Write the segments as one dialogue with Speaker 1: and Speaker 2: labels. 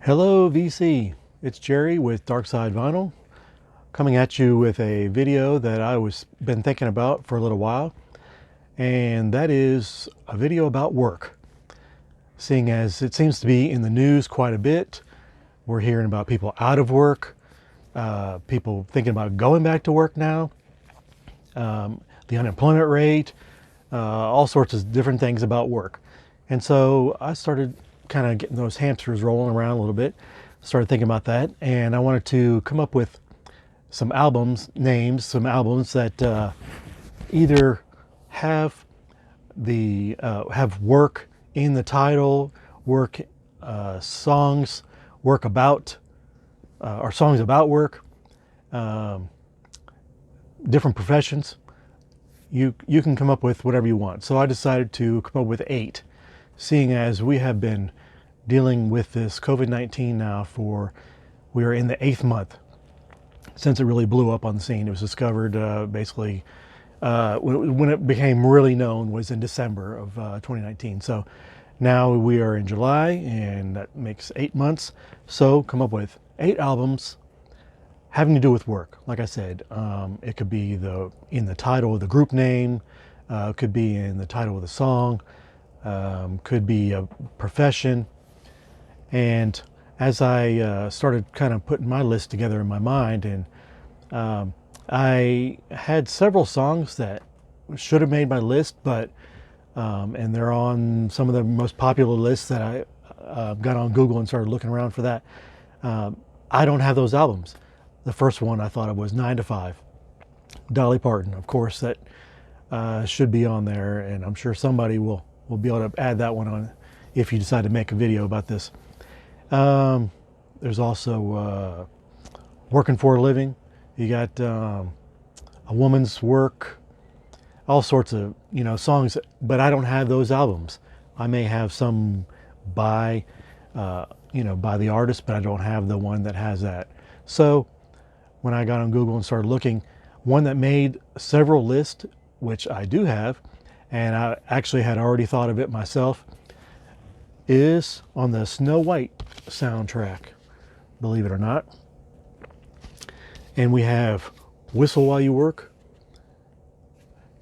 Speaker 1: Hello VC, it's Jerry with Darkside Vinyl, coming at you with a video that I was been thinking about for a little while, and that is a video about work. Seeing as it seems to be in the news quite a bit, we're hearing about people out of work, people thinking about going back to work now, the unemployment rate, all sorts of different things about work. And so I started kind of getting those hamsters rolling around a little bit, started thinking about that, and I wanted to come up with some names, some albums that either have have work in the title, work songs, work about or songs about work, um, different professions. You can come up with whatever you want. So I decided to come up with 8, seeing as we have been dealing with this COVID-19 now we are in the 8th month since it really blew up on the scene. It was discovered basically when it became really known was in December of 2019. So now we are in July, and that makes 8 months. So come up with 8 albums having to do with work. Like I said, it could be in the title of the group name, could be in the title of the song, could be a profession. And as I started kind of putting my list together in my mind, and I had several songs that should have made my list, but and they're on some of the most popular lists that I got on Google and started looking around for that. I don't have those albums. The first one I thought of was 9 to 5. Dolly Parton, of course, that should be on there, and I'm sure somebody will be able to add that one on if you decide to make a video about this. There's also Working for a Living. You got A Woman's Work, all sorts of songs, but I don't have those albums. I may have some by by the artist, but I don't have the one that has that. So when I got on Google and started looking, one that made several lists, which I do have, and I actually had already thought of it myself, is on the Snow White soundtrack, believe it or not. And we have Whistle While You Work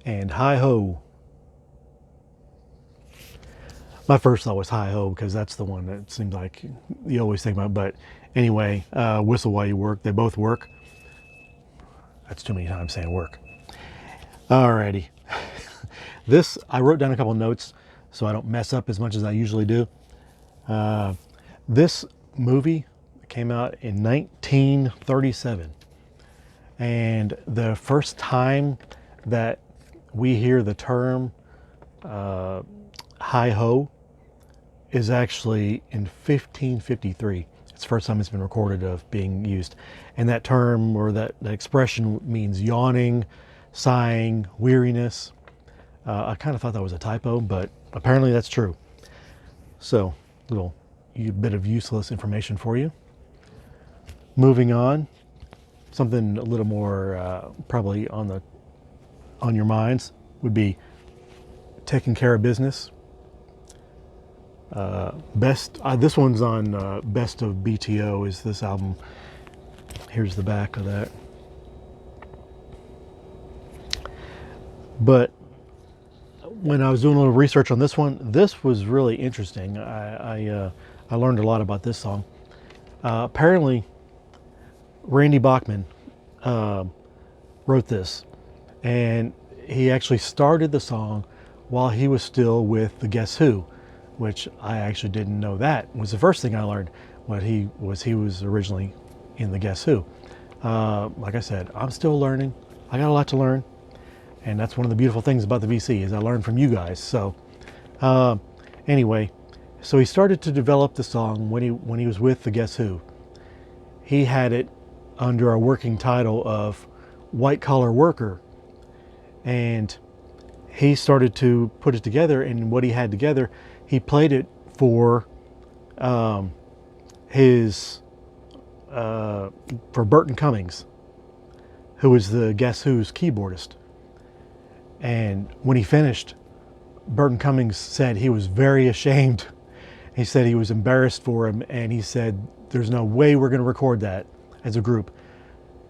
Speaker 1: and Hi Ho. My first thought was Hi Ho because that's the one that seemed like you always think about. But anyway, Whistle While You Work, they both work. That's too many times saying work. Alrighty. I wrote down a couple notes so I don't mess up as much as I usually do. This movie came out in 1937, and the first time that we hear the term hi-ho is actually in 1553. It's the first time it's been recorded of being used, and that term or that expression means yawning, sighing, weariness. I kind of thought that was a typo, but apparently that's true. So, little bit of useless information for you. Moving on, something a little more probably on your minds would be Taking Care of Business. This one's on Best of BTO is this album. Here's the back of that. But when I was doing a little research on this one, this was really interesting. I learned a lot about this song. Apparently, Randy Bachman wrote this, and he actually started the song while he was still with the Guess Who, which I actually didn't know. That was the first thing I learned. He was originally in the Guess Who. Like I said, I'm still learning. I got a lot to learn. And that's one of the beautiful things about the VC is I learn from you guys. So anyway, so he started to develop the song when he was with the Guess Who. He had it under a working title of White Collar Worker. And he started to put it together, and what he had together, he played it for for Burton Cummings, who was the Guess Who's keyboardist. And when he finished, Burton Cummings said he was very ashamed He said he was embarrassed for him, and he said, there's no way we're going to record that as a group.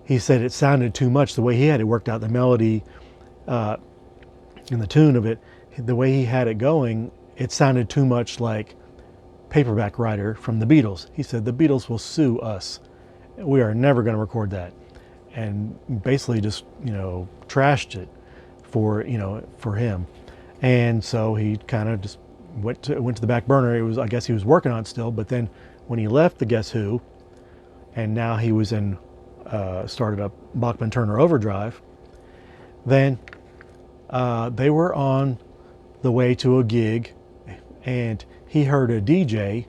Speaker 1: He said it sounded too much the way he had it worked out, the melody and the tune of it, the way he had it going, it sounded too much like Paperback Writer from the Beatles. He said, the Beatles will sue us. We are never going to record that. And basically just, trashed it for him. And so he kind of just went to the back burner. It was, I guess he was working on it still, but then when he left the Guess Who, and now he was started up Bachman Turner Overdrive, then they were on the way to a gig, and he heard a DJ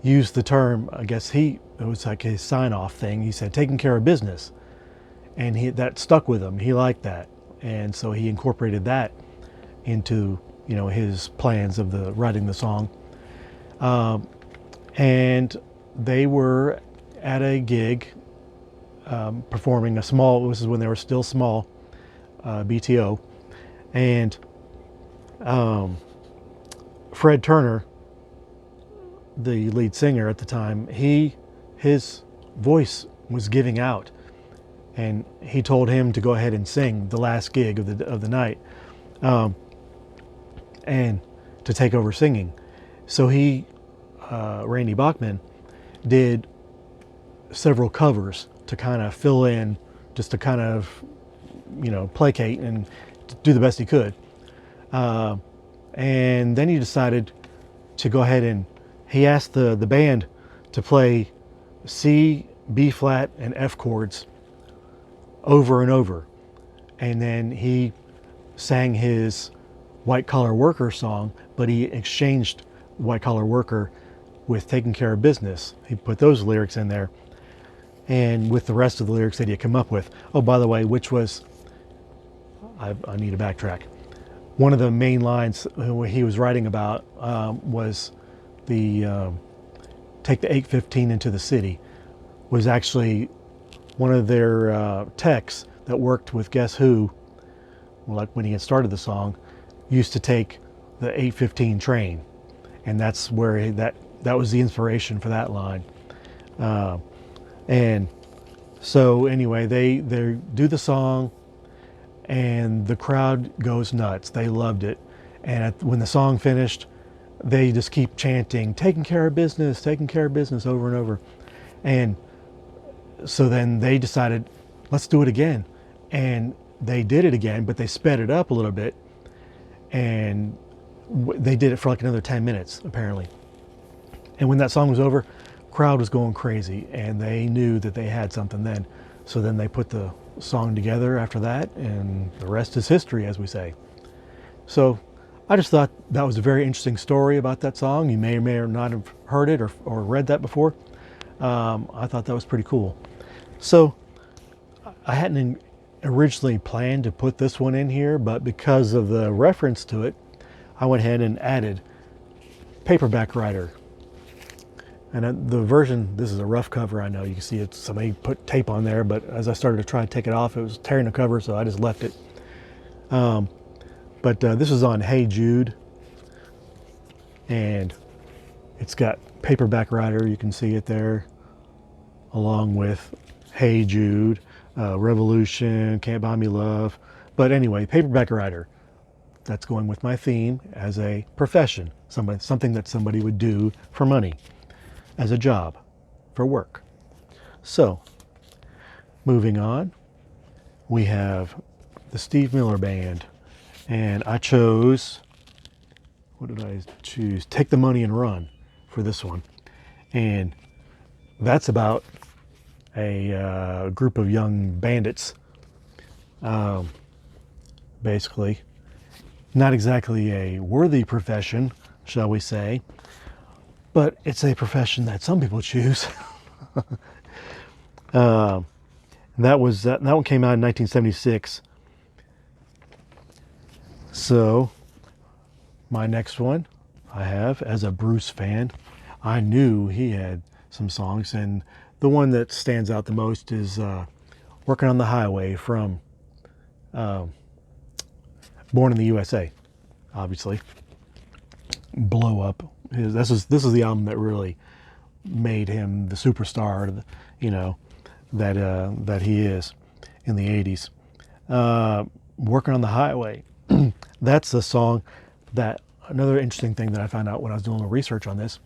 Speaker 1: use the term, I guess it was like his sign-off thing. He said, taking care of business. And that stuck with him. He liked that. And so he incorporated that into, his plans of writing the song. And they were at a gig performing this is when they were still small, BTO. And Fred Turner, the lead singer at the time, his voice was giving out, and he told him to go ahead and sing the last gig of the night, and to take over singing. So Randy Bachman, did several covers to kind of fill in, just to kind of, placate and do the best he could. And then he decided to go ahead and he asked the band to play C, B flat, and F chords over and over. And then he sang his White Collar Worker song, but he exchanged White Collar Worker with Taking Care of Business. He put those lyrics in there, and with the rest of the lyrics that he had come up with. Oh, by the way, which was, I need to backtrack. One of the main lines he was writing about was the take the 815 into the city, was actually one of their techs that worked with Guess Who, like when he had started the song, used to take the 815 train, and that's where that was the inspiration for that line. And so anyway, they do the song, and the crowd goes nuts. They loved it. And when the song finished, they just keep chanting, taking care of business over and over. And so then they decided, let's do it again. And they did it again, but they sped it up a little bit. And they did it for like another 10 minutes, apparently. And when that song was over, crowd was going crazy, and they knew that they had something then. So then they put the song together after that, and the rest is history, as we say. So I just thought that was a very interesting story about that song. You may or may not have heard it or read that before. I thought that was pretty cool. So I hadn't originally planned to put this one in here, but because of the reference to it, I went ahead and added Paperback Writer. And the version, this is a rough cover, I know. You can see it, somebody put tape on there, but as I started to try to take it off, it was tearing the cover, so I just left it. But this is on Hey Jude, and it's got Paperback Writer, you can see it there, along with Hey Jude, Revolution, Can't Buy Me Love. But anyway, Paperback Writer, that's going with my theme as a profession, something that somebody would do for money, as a job, for work. So, moving on, we have the Steve Miller Band, and I chose, what did I choose? Take the Money and Run for this one. And that's about a group of young bandits, basically. Not exactly a worthy profession, shall we say, but it's a profession that some people choose. That one came out in 1976. So my next one I have, as a Bruce fan, I knew he had some songs, and the one that stands out the most is Working on the Highway from Born in the USA, obviously. Blow up this is the album that really made him the superstar, you know, that he is in the 80s. Working on the Highway. That's the song that, another interesting thing that I found out when I was doing a little research on this,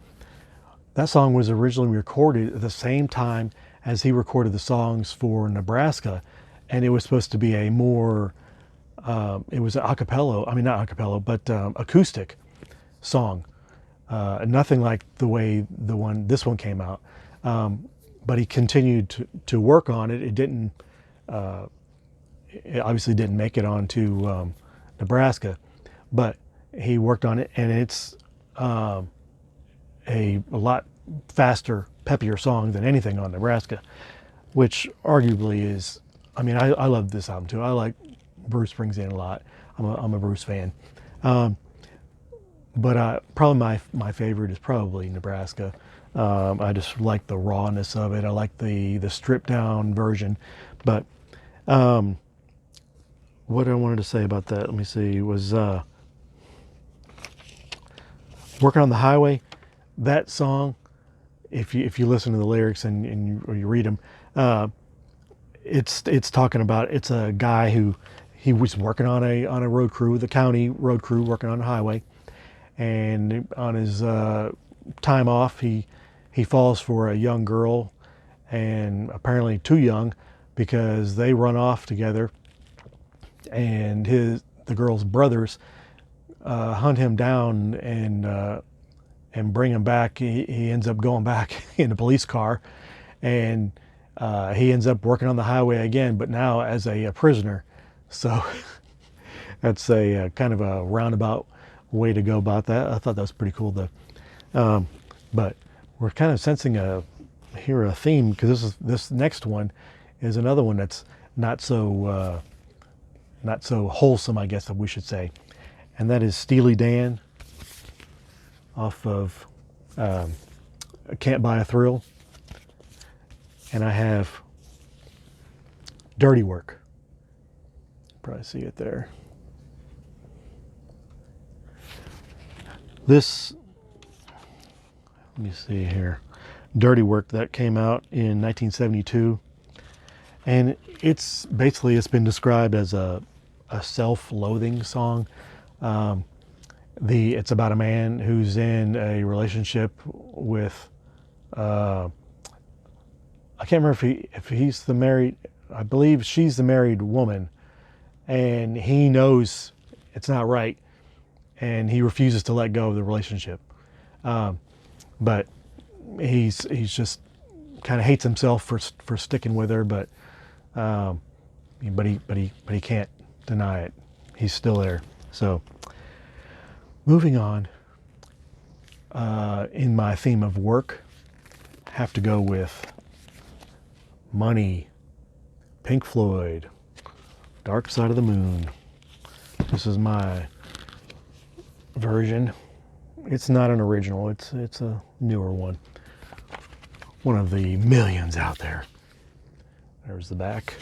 Speaker 1: that song was originally recorded at the same time as he recorded the songs for Nebraska, and it was supposed to be a more, it was an acapella, I mean not acapella, but acoustic song. Nothing like the way this one came out. But he continued to work on it. It obviously didn't make it onto Nebraska, but he worked on it, and it's a lot faster, peppier song than anything on Nebraska, which arguably is, I mean, I love this album too. I like Bruce Springsteen a lot. I'm a Bruce fan. But probably my favorite is probably Nebraska. I just like the rawness of it. I like the stripped down version. But what I wanted to say about that, let me see, was Working on the Highway. That song, if you listen to the lyrics and you read them, it's talking about, it's a guy who he was working on a road crew, the county road crew, working on a highway, and on his time off, he falls for a young girl, and apparently too young, because they run off together, and the girl's brothers hunt him down and bring him back. He ends up going back in a police car, and he ends up working on the highway again, but now as a prisoner. So that's a kind of a roundabout way to go about that. I thought that was pretty cool though. But we're kind of sensing a theme, because this next one is another one that's not so wholesome, I guess that we should say, and that is Steely Dan off of Can't Buy a Thrill, and I have Dirty Work. Probably see it there. This, let me see here, Dirty Work, that came out in 1972, and it's been described as a self-loathing song. It's about a man who's in a relationship with I can't remember if he's the married, I believe she's the married woman, and he knows it's not right, and he refuses to let go of the relationship. But he's just kind of hates himself for sticking with her, but he can't deny it. He's still there. So moving on, in my theme of work, have to go with Money, Pink Floyd, Dark Side of the Moon. This is my version. It's not an original, it's a newer one. One of the millions out there. There's the back.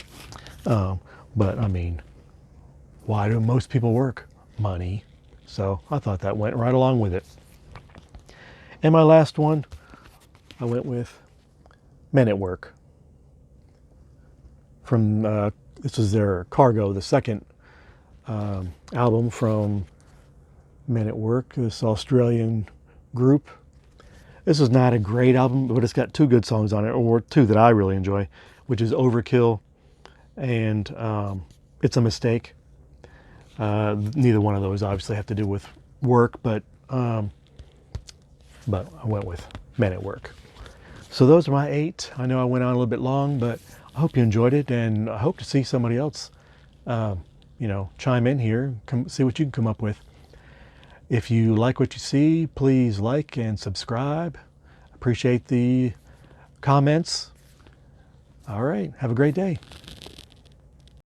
Speaker 1: But I mean, why do most people work? Money. So I thought that went right along with it. And my last one, I went with Men at Work. From this is their Cargo, the second album from Men at Work, this Australian group. This is not a great album, but it's got two good songs on it, or two that I really enjoy, which is Overkill and It's a Mistake. Neither one of those obviously have to do with work, but I went with Men at Work. So those are my 8. I know I went on a little bit long, but I hope you enjoyed it, and I hope to see somebody else, chime in here, see what you can come up with. If you like what you see, please like and subscribe. Appreciate the comments. All right, have a great day.